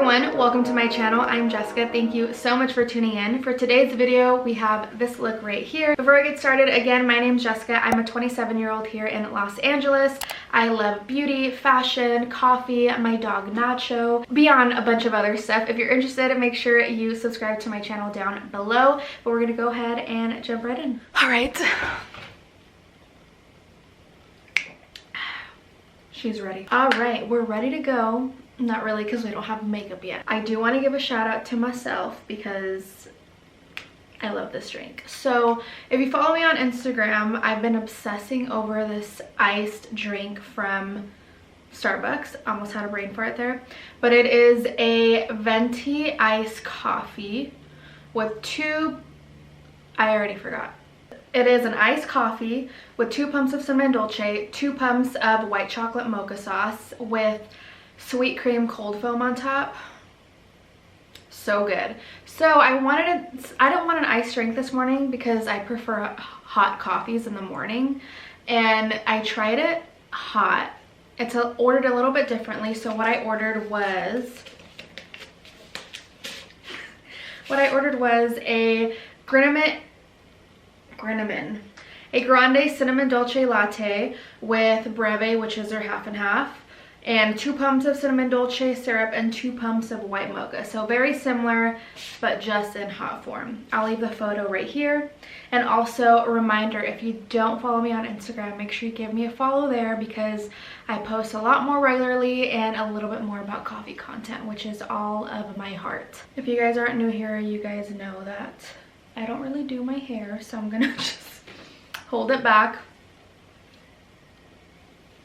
everyone, welcome to my channel. I'm Jessica. Thank you so much for tuning in. For today's video, we have this look right here. Before I get started, again, my name's Jessica. I'm a 27-year-old here in Los Angeles. I love beauty, fashion, coffee, my dog Nacho, beyond a bunch of other stuff. If you're interested, make sure you subscribe to my channel down below. But we're gonna go ahead and jump right in. All right. She's ready. All right, we're ready to go. Not really, because we don't have makeup yet. I do want to give a shout out to myself because I love this drink. So if you follow me on Instagram, I've been obsessing over this iced drink from Starbucks. Almost had a brain fart there. But it is a venti iced coffee with I already forgot. It is an iced coffee with 2 pumps of cinnamon dolce, 2 pumps of white chocolate mocha sauce with sweet cream cold foam on top. So good. So I don't want an iced drink this morning because I prefer hot coffees in the morning, and I tried it hot. It's ordered a little bit differently. So what I ordered was a a grande cinnamon dolce latte with breve, which is their half and half, and 2 pumps of cinnamon dolce syrup and 2 pumps of white mocha. So very similar, but just in hot form. I'll leave the photo right here. And also a reminder, if you don't follow me on Instagram, make sure you give me a follow there because I post a lot more regularly and a little bit more about coffee content, which is all of my heart. If you guys aren't new here, you guys know that I don't really do my hair, so I'm gonna just hold it back.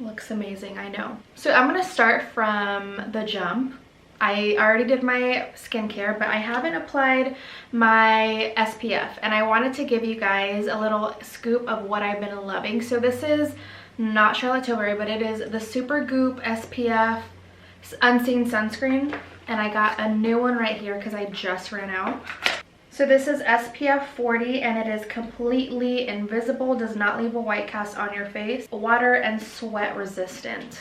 Looks amazing, I know. So I'm gonna start from the jump. I already did my skincare, but I haven't applied my SPF, and I wanted to give you guys a little scoop of what I've been loving. So this is not Charlotte Tilbury, but it is the Super Goop SPF Unseen Sunscreen, and I got a new one right here because I just ran out. So this is SPF 40 and it is completely invisible, does not leave a white cast on your face, water and sweat resistant.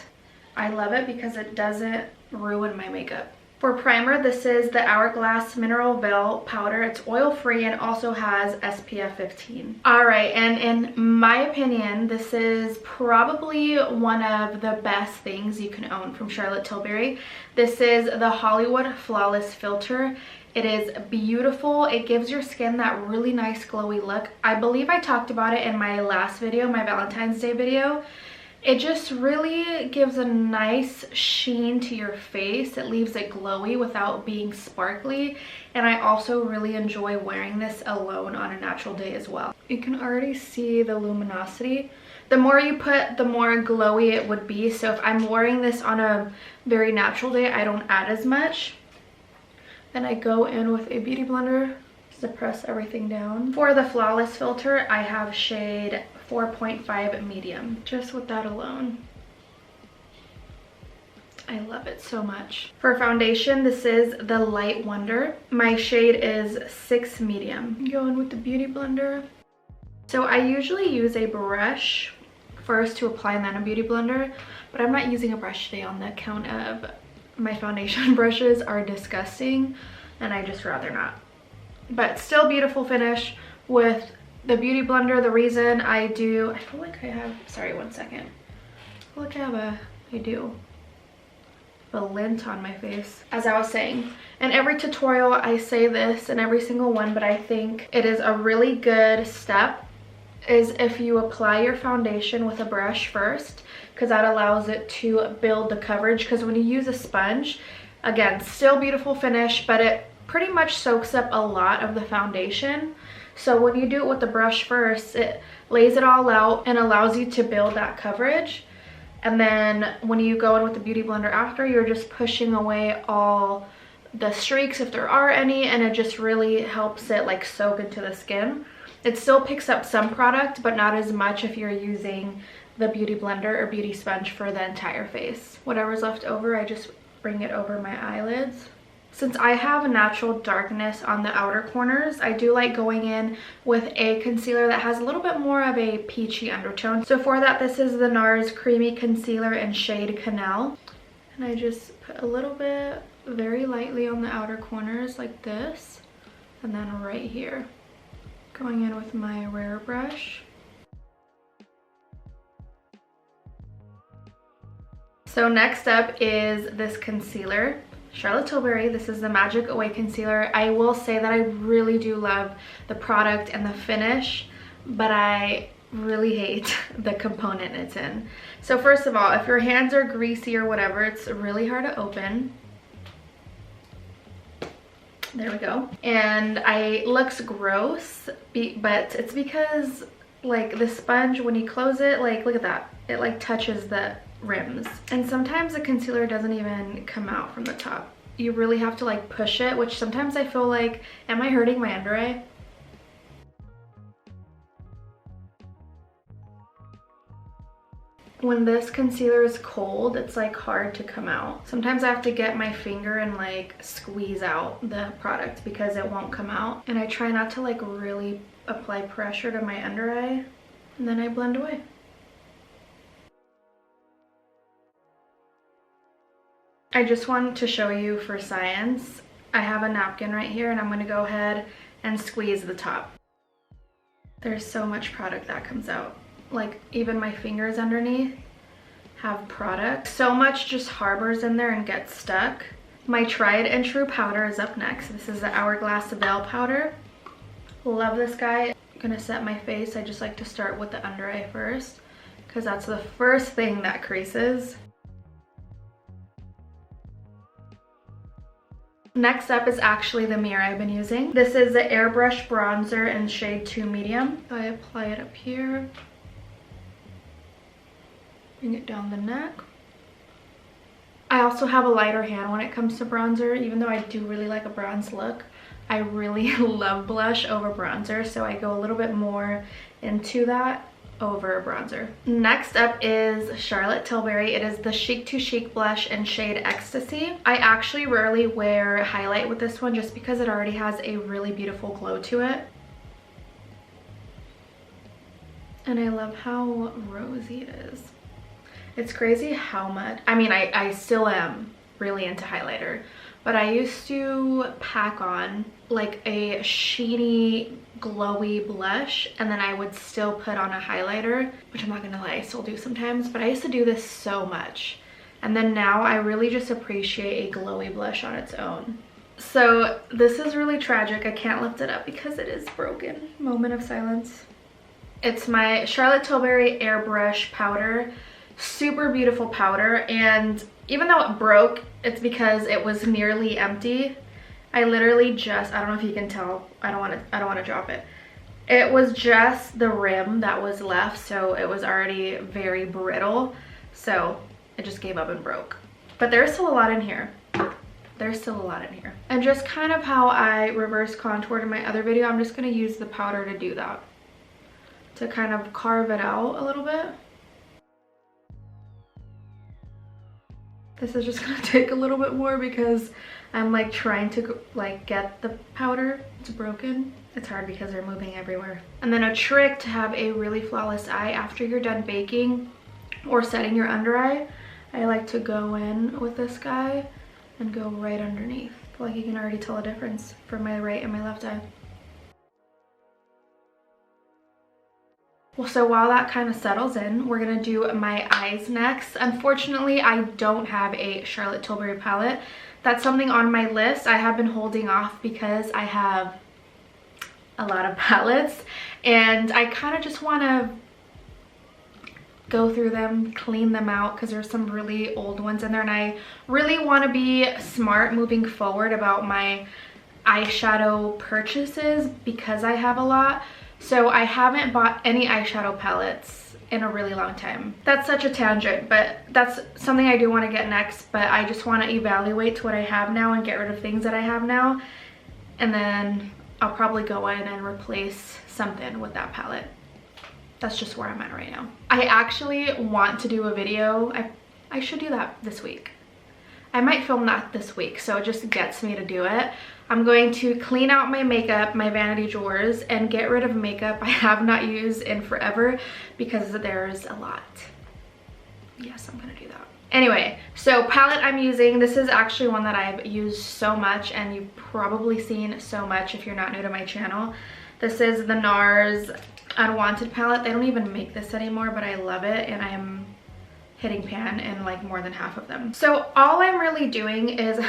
I love it because it doesn't ruin my makeup. For primer, this is the Hourglass Mineral Veil Powder. It's oil free and also has SPF 15. All right, and in my opinion, this is probably one of the best things you can own from Charlotte Tilbury. This is the Hollywood Flawless Filter. It is beautiful. It gives your skin that really nice glowy look. I believe I talked about it in my last video, my Valentine's Day video. It just really gives a nice sheen to your face. It leaves it glowy without being sparkly. And I also really enjoy wearing this alone on a natural day as well. You can already see the luminosity. The more you put, the more glowy it would be. So if I'm wearing this on a very natural day, I don't add as much. Then I go in with a beauty blender to press everything down. For the Flawless Filter, I have shade 4.5 medium. Just with that alone, I love it so much. For foundation, this is the Light Wonder. My shade is 6 medium. Go in with the beauty blender. So I usually use a brush first to apply and then a beauty blender, but I'm not using a brush today on the account of my foundation brushes are disgusting and I just rather not. But still beautiful finish with the beauty blender. The reason I feel like I have, sorry, one second. I feel like I do a lint on my face. As I was saying, in every tutorial I say this in every single one, but I think it is a really good step is if you apply your foundation with a brush first, because that allows it to build the coverage. Because when you use a sponge, again, still beautiful finish, but it pretty much soaks up a lot of the foundation. So when you do it with the brush first, it lays it all out and allows you to build that coverage. And then when you go in with the beauty blender after, you're just pushing away all the streaks if there are any, and it just really helps it like soak into the skin. It still picks up some product, but not as much if you're using the beauty blender or beauty sponge for the entire face. Whatever's left over, I just bring it over my eyelids. Since I have a natural darkness on the outer corners, I do like going in with a concealer that has a little bit more of a peachy undertone. So for that, this is the Nars Creamy Concealer in shade Canal. And I just put a little bit very lightly on the outer corners like this, and then right here. Going in with my Rare brush. So next up is this concealer. Charlotte Tilbury, this is the Magic Away Concealer. I will say that I really do love the product and the finish, but I really hate the component it's in. So first of all, if your hands are greasy or whatever, it's really hard to open. There we go. And it looks gross, but it's because like the sponge, when you close it, like look at that, it like touches the rims. And sometimes the concealer doesn't even come out from the top. You really have to like push it, which sometimes I feel like, am I hurting my under eye? When this concealer is cold, it's like hard to come out. Sometimes I have to get my finger and like squeeze out the product because it won't come out. And I try not to like really apply pressure to my under eye, and then I blend away. I just wanted to show you for science. I have a napkin right here and I'm gonna go ahead and squeeze the top. There's so much product that comes out. Like even my fingers underneath have product. So much just harbors in there and gets stuck. My tried and true powder is up next. This is the Hourglass Veil powder. Love this guy. I'm gonna set my face. I just like to start with the under eye first because that's the first thing that creases. Next up is actually the mirror I've been using. This is the Airbrush Bronzer in shade 2 Medium. So I apply it up here. Bring it down the neck. I also have a lighter hand when it comes to bronzer, even though I do really like a bronze look. I really love blush over bronzer, so I go a little bit more into that over bronzer. Next up is Charlotte Tilbury. It is the Chic to Chic blush in shade Ecstasy. I actually rarely wear highlight with this one just because it already has a really beautiful glow to it. And I love how rosy it is. It's crazy how much, I mean, I still am really into highlighter, but I used to pack on like a sheeny, glowy blush, and then I would still put on a highlighter, which I'm not gonna lie, I still do sometimes, but I used to do this so much. And then now I really just appreciate a glowy blush on its own. So this is really tragic. I can't lift it up because it is broken. Moment of silence. It's my Charlotte Tilbury Airbrush powder. Super beautiful powder, and even though it broke, it's because it was nearly empty. I literally just, I don't know if you can tell, I don't want to drop it. It was just the rim that was left, so it was already very brittle, so it just gave up and broke. But there's still a lot in here. There's still a lot in here. And just kind of how I reverse contoured in my other video, I'm just going to use the powder to do that, to kind of carve it out a little bit. This is just gonna take a little bit more because I'm like trying to like get the powder. It's broken. It's hard because they're moving everywhere. And then a trick to have a really flawless eye after you're done baking or setting your under eye, I like to go in with this guy and go right underneath. Like you can already tell a difference from my right and my left eye. Well, so while that kind of settles in, we're gonna do my eyes next. Unfortunately, I don't have a Charlotte Tilbury palette. That's something on my list. I have been holding off because I have a lot of palettes and I kind of just want to go through them, clean them out because there's some really old ones in there, and I really want to be smart moving forward about my eyeshadow purchases because I have a lot. So I haven't bought any eyeshadow palettes in a really long time. That's such a tangent, but that's something I do want to get next, but I just want to evaluate what I have now and get rid of things that I have now, and then I'll probably go in and replace something with that palette. That's just where I'm at right now. I actually want to do a video. I should do that this week. I might film that this week, so it just gets me to do it. I'm going to clean out my makeup, my vanity drawers, and get rid of makeup I have not used in forever because there's a lot. Yes, I'm gonna do that. Anyway, so palette I'm using, this is actually one that I've used so much and you've probably seen so much if you're not new to my channel. This is the Nars Unwanted palette. They don't even make this anymore, but I love it and I am hitting pan in like more than half of them. So all I'm really doing is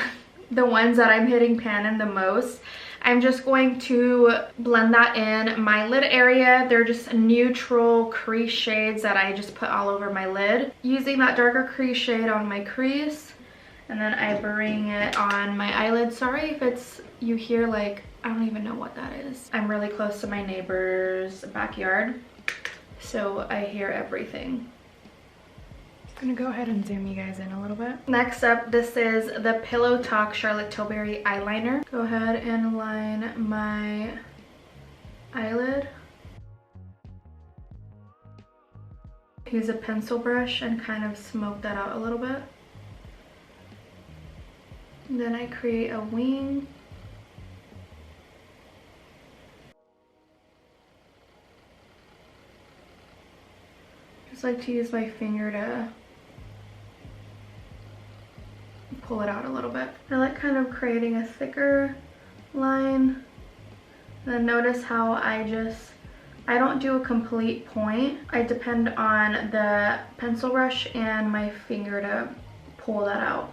the ones that I'm hitting pan in the most, I'm just going to blend that in my lid area. They're just neutral crease shades that I just put all over my lid. Using that darker crease shade on my crease, and then I bring it on my eyelid. Sorry if it's, you hear like, I don't even know what that is. I'm really close to my neighbor's backyard, so I hear everything. I'm gonna go ahead and zoom you guys in a little bit. Next up, this is the Pillow Talk Charlotte Tilbury eyeliner. Go ahead and line my eyelid. Use a pencil brush and kind of smoke that out a little bit. And then I create a wing. Just like to use my finger to pull it out a little bit. I like kind of creating a thicker line. Then notice how I don't do a complete point. I depend on the pencil brush and my finger to pull that out.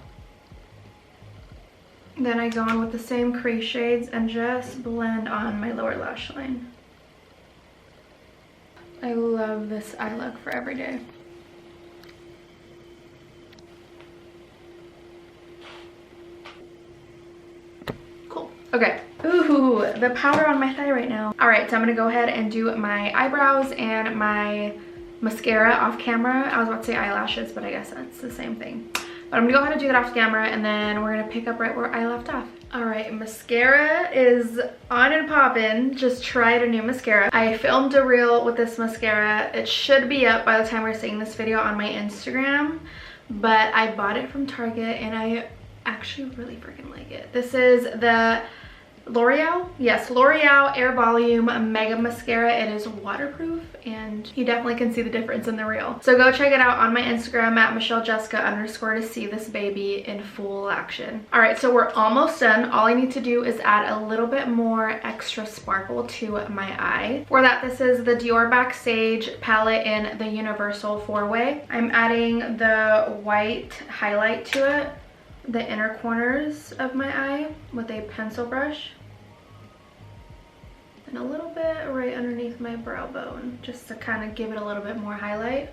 Then I go in with the same crease shades and just blend on my lower lash line. I love this eye look for every day. Okay, ooh, the powder on my thigh right now. All right, so I'm gonna go ahead and do my eyebrows and my mascara off camera. I was about to say eyelashes, but I guess that's the same thing. But I'm gonna go ahead and do that off camera, and then we're gonna pick up right where I left off. All right, mascara is on and poppin'. Just tried a new mascara. I filmed a reel with this mascara. It should be up by the time we're seeing this video on my Instagram, but I bought it from Target and I actually really freaking like it. This is the L'Oreal, yes, L'Oreal Air Volume Mega Mascara. It is waterproof and you definitely can see the difference in the reel. So go check it out on my Instagram at MichelleJessica_ to see this baby in full action. All right, so we're almost done. All I need to do is add a little bit more extra sparkle to my eye. For that, this is the Dior Backstage palette in the Universal 4-Way. I'm adding the white highlight to it, the inner corners of my eye with a pencil brush, and a little bit right underneath my brow bone just to kind of give it a little bit more highlight,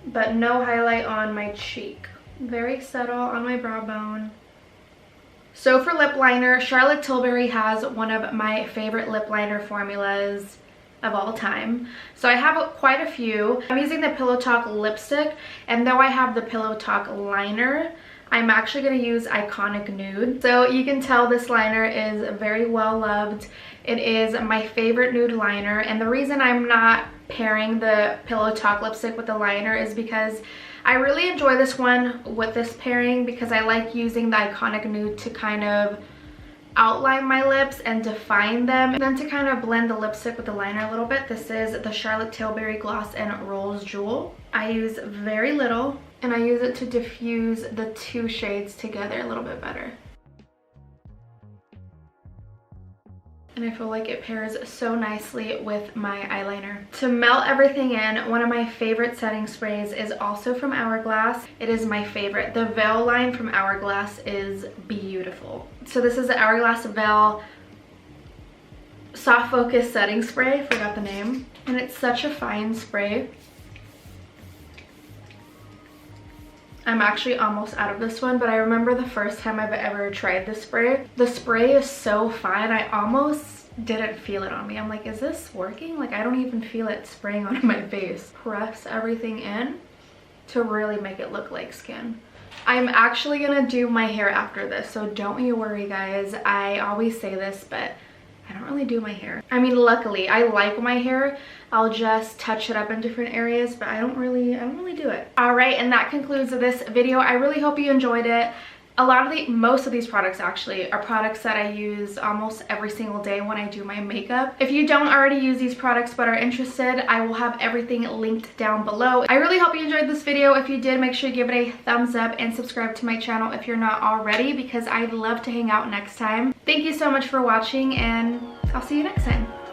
but no highlight on my cheek. Very subtle on my brow bone. So for lip liner, Charlotte Tilbury has one of my favorite lip liner formulas of all time. So I have quite a few. I'm using the Pillow Talk lipstick, and though I have the Pillow Talk liner, I'm actually going to use Iconic Nude. So you can tell this liner is very well loved. It is my favorite nude liner, and the reason I'm not pairing the Pillow Talk lipstick with the liner is because I really enjoy this one with this pairing, because I like using the Iconic Nude to kind of outline my lips and define them, and then to kind of blend the lipstick with the liner a little bit. This is the Charlotte Tilbury Gloss and Rolls Jewel. I use very little, and I use it to diffuse the two shades together a little bit better. And I feel like it pairs so nicely with my eyeliner. To melt everything in, one of my favorite setting sprays is also from Hourglass. It is my favorite. The Veil line from Hourglass is beautiful. So this is the Hourglass Veil Soft Focus Setting Spray, forgot the name. And it's such a fine spray. I'm actually almost out of this one, but I remember the first time I've ever tried this spray. The spray is so fine, I almost didn't feel it on me. I'm like, is this working? Like, I don't even feel it spraying onto my face. Press everything in to really make it look like skin. I'm actually gonna do my hair after this, so don't you worry, guys. I always say this, but I don't really do my hair. I mean, luckily, I like my hair. I'll just touch it up in different areas, but I don't really do it. All right, and that concludes this video. I really hope you enjoyed it. most of these products actually are products that I use almost every single day when I do my makeup. If you don't already use these products but are interested, I will have everything linked down below. I really hope you enjoyed this video. If you did, make sure you give it a thumbs up and subscribe to my channel if you're not already, because I'd love to hang out next time. Thank you so much for watching, and I'll see you next time.